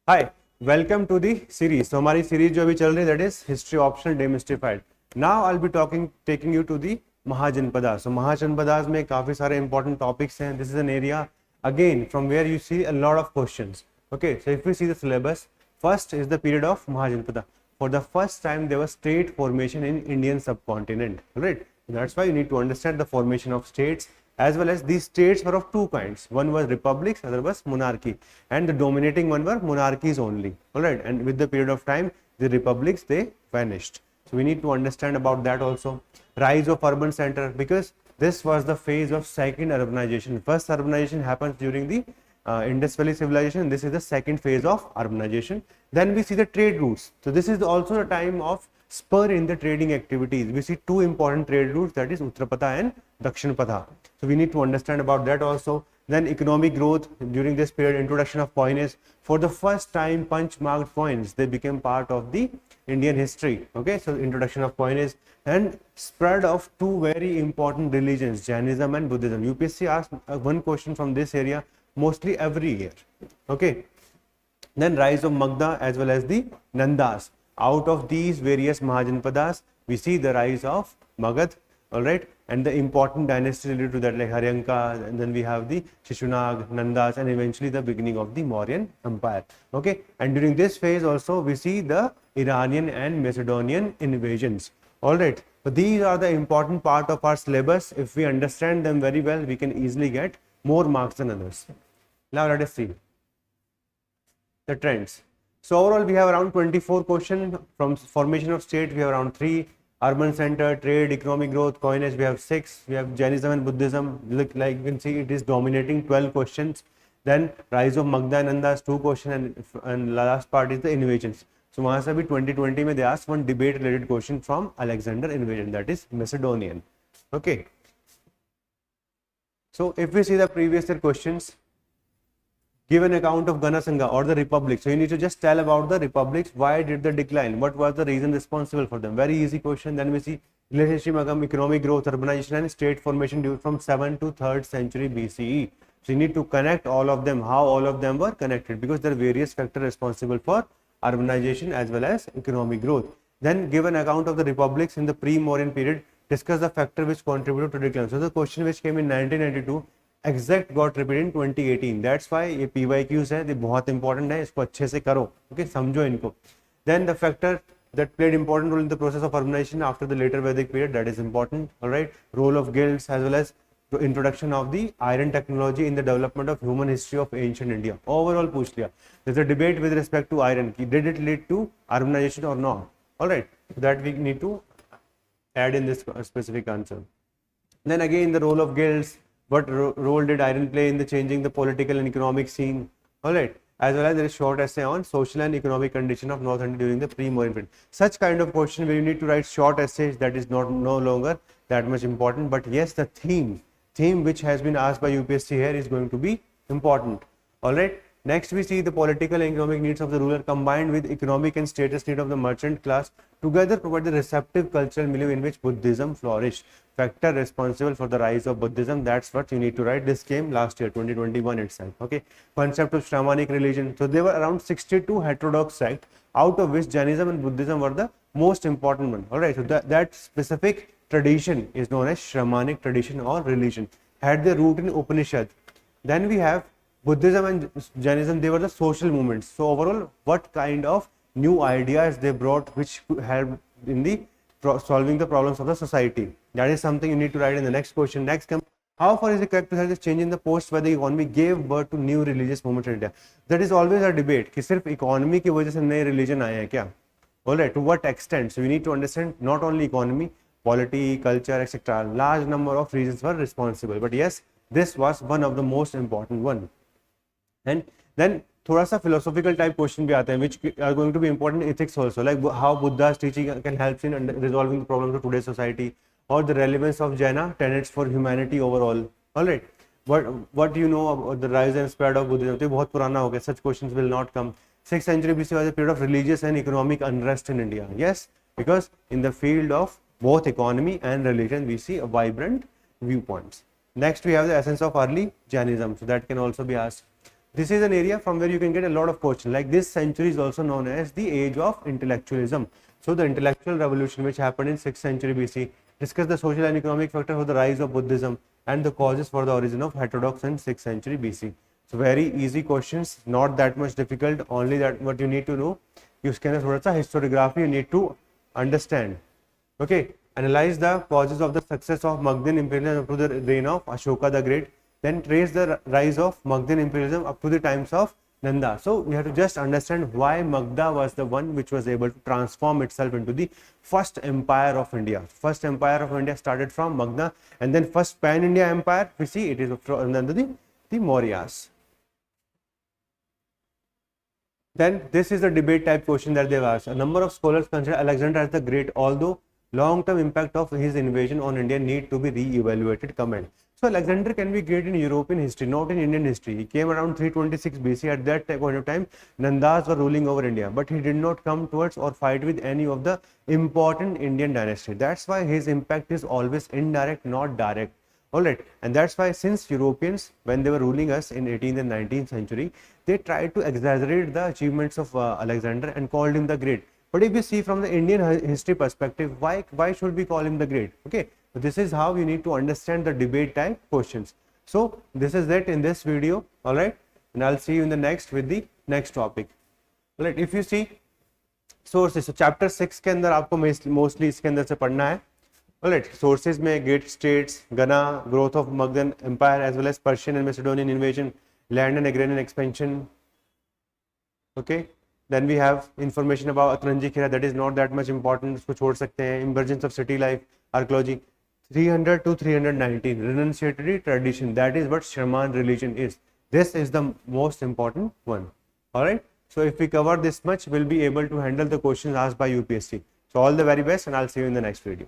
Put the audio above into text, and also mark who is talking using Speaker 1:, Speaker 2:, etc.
Speaker 1: Hi, welcome to the series. So हमारी series जो अभी चल रही है that is History Optional Demystified. Now I'll be taking you to the Mahajanapadas. So Mahajanapadas में काफी सारे important topics हैं. This is an area again from where you see a lot of questions. Okay, so if we see the syllabus, first is the period of Mahajanapada. For the first time there was state formation in Indian subcontinent. Right? That's why you need to understand the formation of states, as well as these states were of two kinds. One was republics, other was monarchy, and the dominating one were monarchies only. All right, and with the period of time, the republics they vanished. So we need to understand about that also. Rise of urban center, because this was the phase of second urbanization. First urbanization happens during the Indus Valley civilization. This is the second phase of urbanization. Then we see the trade routes. So this is also the time of spur in the trading activities. We see two important trade routes, that is Uttarapatha and Dakshinapatha. So we need to understand about that also. Then economic growth during this period, introduction of coinage. For the first time, punch marked coins, they became part of the Indian history. Okay, so introduction of coinage and spread of two very important religions, Jainism and Buddhism. UPSC asked one question from this area mostly every year. Okay, then rise of Magda as well as the Nandas. Out of these various Mahajanapadas, we see the rise of Magad, all right, and the important dynasty related to that like Haryanka, and then we have the Shishunag, Nandas, and eventually the beginning of the Mauryan Empire. Okay, and during this phase also we see the Iranian and Macedonian invasions. All right, so these are the important part of our syllabus. If we understand them very well, we can easily get more marks than others. Now let us see the trends. So overall we have around 24 questions. From formation of state we have around 3, urban center, trade, economic growth, coinage we have 6, we have Jainism and Buddhism, look like you can see it is dominating, 12 questions. Then rise of Magda and Nandas, 2 questions, and last part is the invasions. So वहाँ से भी 2020 में they asked one debate related question from Alexander invasion, that is Macedonian. Okay. So if we see the previous year questions, give an account of Ganasangha or the republic. So you need to just tell about the republics. Why did they decline? What was the reason responsible for them? Very easy question. Then we see relationship among economic growth, urbanization, and state formation due from 7th to 3rd century BCE. So you need to connect all of them, how all of them were connected, because there are various factors responsible for urbanization as well as economic growth. Then give an account of the republics in the pre-Mauryan period. Discuss the factor which contributed to decline. So the question which came in 1992 exact got repeat in 2018. That's why ये PYQs है, ये बहुत important है, इसको अच्छे से करो. Okay, समझो इनको. Then the factor that played important role in the process of urbanization after the later Vedic period, that is important. All right, role of guilds as well as the introduction of the iron technology in the development of human history of ancient India. Overall पूछ लिया. There's a debate with respect to iron. Did it lead to urbanization or not? All right, that we need to add in this specific answer. Then again the role of guilds. What role did iron play in the changing the political and economic scene? All right, as well as there is short essay on social and economic condition of North India during the pre-Mauryan period. Such kind of question where you need to write short essays, that is no longer that much important. But yes, the theme which has been asked by UPSC here is going to be important. All right. Next, we see the political and economic needs of the ruler combined with economic and status need of the merchant class together provide the receptive cultural milieu in which Buddhism flourished. Factor responsible for the rise of Buddhism. That's what you need to write. This came last year, 2021 itself. Okay. Concept of Shramanic religion. So there were around 62 heterodox sects, out of which Jainism and Buddhism were the most important one. All right. So that specific tradition is known as Shramanic tradition or religion. Had their root in Upanishad. Then we have Buddhism and Jainism, they were the social movements. So overall, what kind of new ideas they brought which helped in the solving the problems of the society? That is something you need to write in the next question. Next comes, how far is it correct to say this change in the post-Vedic economy gave birth to new religious movements in India? That is always a debate कि सिर्फ economy की वजह से नए religion आए हैं क्या? All right, to what extent? So we need to understand not only economy, polity, culture, etc. Large number of reasons were responsible. But yes, this was one of the most important one. And then थोड़ा सा philosophical type question भी आते हैं which are going to be important in ethics also, like how Buddha's teaching can help in resolving the problems of today's society, or the relevance of Jaina tenets for humanity overall. All right, what do you know about the rise and spread of Buddhism? तो बहुत पुराना हो गया, such questions will not come. 6th century BC was a period of religious and economic unrest in India. Yes, because in the field of both economy and religion we see a vibrant viewpoints. Next we have the essence of early Jainism, so that can also be asked. this is an area from where you can get a lot of questions. Like this century is also known as the age of intellectualism. So the intellectual revolution which happened in 6th century BC discussed the social and economic factors for the rise of Buddhism and the causes for the origin of heterodox in 6th century BC. So very easy questions, not that much difficult. Only that what you need to know, उसके अंदर थोड़ा सा historiography you need to understand. Okay, analyze the causes of the success of Magadhan imperialism up to the reign of Ashoka the Great. Then trace the rise of Magadhan imperialism up to the times of Nanda. So you have to just understand why Magadha was the one which was able to transform itself into the first empire of India. First empire of India started from Magadha, and then first pan-India empire, we see it is under the Mauryas. Then this is the debate type question that they've asked. A number of scholars consider Alexander as the Great, although long-term impact of his invasion on India need to be re-evaluated. Comment. So Alexander can be great in European history, not in Indian history. He came around 326 BC. At that point of time, Nandas were ruling over India, but he did not come towards or fight with any of the important Indian dynasty. That's why his impact is always indirect, not direct. Alright, and that's why since Europeans, when they were ruling us in 18th and 19th century, they tried to exaggerate the achievements of Alexander and called him the Great. But if you see from the Indian history perspective, why should we call him the Great? Okay, so this is how you need to understand the debate type questions. So this is it in this video, alright, and I'll see you in the next with the next topic. Alright, if you see sources, so chapter 6 के अंदर आपको mostly इसके अंदर से पढ़ना है. Alright, sources में great states, Ghana, growth of Magadhan empire as well as Persian and Macedonian invasion, land and agrarian expansion. Okay, then we have information about Atranji Khera, that is not that much important, उसको छोड़ सकते हैं. Emergence of city life, archaeology, 300 to 319, renunciatory tradition, that is what Sharman religion is. This is the most important one. Alright, so if we cover this much, we'll be able to handle the questions asked by UPSC. So all the very best, and I'll see you in the next video.